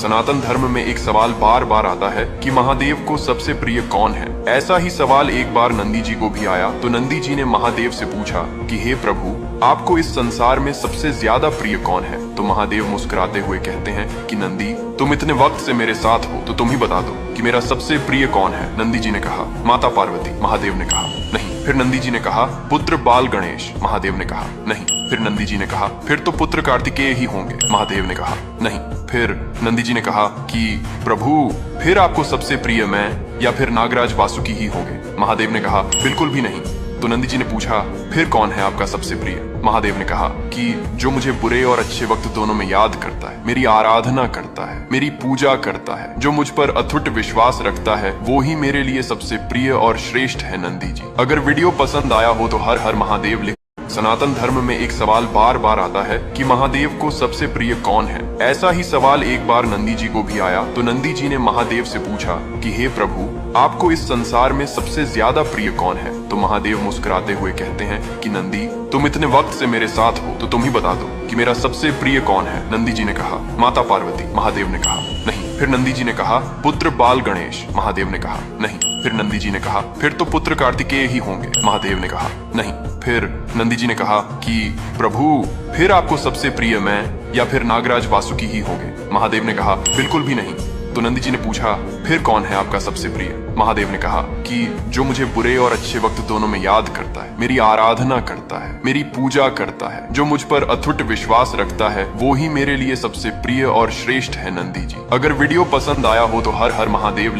सनातन धर्म में एक सवाल बार बार आता है कि महादेव को सबसे प्रिय कौन है। ऐसा ही सवाल एक बार नंदी जी को भी आया तो नंदी जी ने महादेव से पूछा कि हे प्रभु, आपको इस संसार में सबसे ज्यादा प्रिय कौन है। तो महादेव मुस्कुराते हुए कहते हैं कि नंदी, तुम इतने वक्त से मेरे साथ हो तो तुम ही बता दो कि मेरा सबसे प्रिय कौन है। नंदी जी ने कहा, माता पार्वती। महादेव ने कहा, नहीं। फिर नंदी जी ने कहा, पुत्र बाल गणेश। महादेव ने कहा, नहीं। फिर नंदी जी ने कहा, फिर तो पुत्र कार्तिकेय ही होंगे। महादेव ने कहा, नहीं। फिर नंदी जी ने कहा कि प्रभु, फिर आपको सबसे प्रिय मैं या फिर नागराज वासुकी ही होंगे। महादेव ने कहा, बिल्कुल भी नहीं। तो नंदी जी ने पूछा, फिर कौन है आपका सबसे प्रिय। महादेव ने कहा कि जो मुझे बुरे और अच्छे वक्त दोनों में याद करता है, मेरी आराधना करता है, मेरी पूजा करता है, जो मुझ पर अथुट विश्वास रखता है, वो ही मेरे लिए सबसे प्रिय और श्रेष्ठ है। नंदी जी, अगर वीडियो पसंद आया हो तो हर हर महादेव लिख। सनातन धर्म में एक सवाल बार बार आता है कि महादेव को सबसे प्रिय कौन है। ऐसा ही सवाल एक बार नंदी जी को भी आया तो नंदी जी ने महादेव से पूछा कि हे प्रभु, आपको इस संसार में सबसे ज्यादा प्रिय कौन है। तो महादेव मुस्कुराते हुए कहते हैं कि नंदी, तुम इतने वक्त से मेरे साथ हो तो तुम ही बता दो कि मेरा सबसे प्रिय कौन है। नंदी जी ने कहा, माता पार्वती। महादेव ने कहा, नहीं। फिर नंदी जी ने कहा, पुत्र बाल गणेश। महादेव ने कहा, नहीं। फिर नंदी जी ने कहा, फिर तो पुत्र कार्तिकेय ही होंगे। महादेव ने कहा, नहीं। फिर नंदी जी ने कहा कि प्रभु, फिर आपको सबसे प्रिय मैं या फिर नागराज वासुकी ही होंगे। महादेव ने कहा, बिल्कुल भी नहीं। तो नंदी जी ने पूछा, फिर कौन है आपका सबसे प्रिय। महादेव ने कहा कि जो मुझे बुरे और अच्छे वक्त दोनों में याद करता है, मेरी आराधना करता है, मेरी पूजा करता है, जो मुझ पर अथुट विश्वास रखता है, वो ही मेरे लिए सबसे प्रिय और श्रेष्ठ है। नंदी जी, अगर वीडियो पसंद आया हो तो हर हर महादेव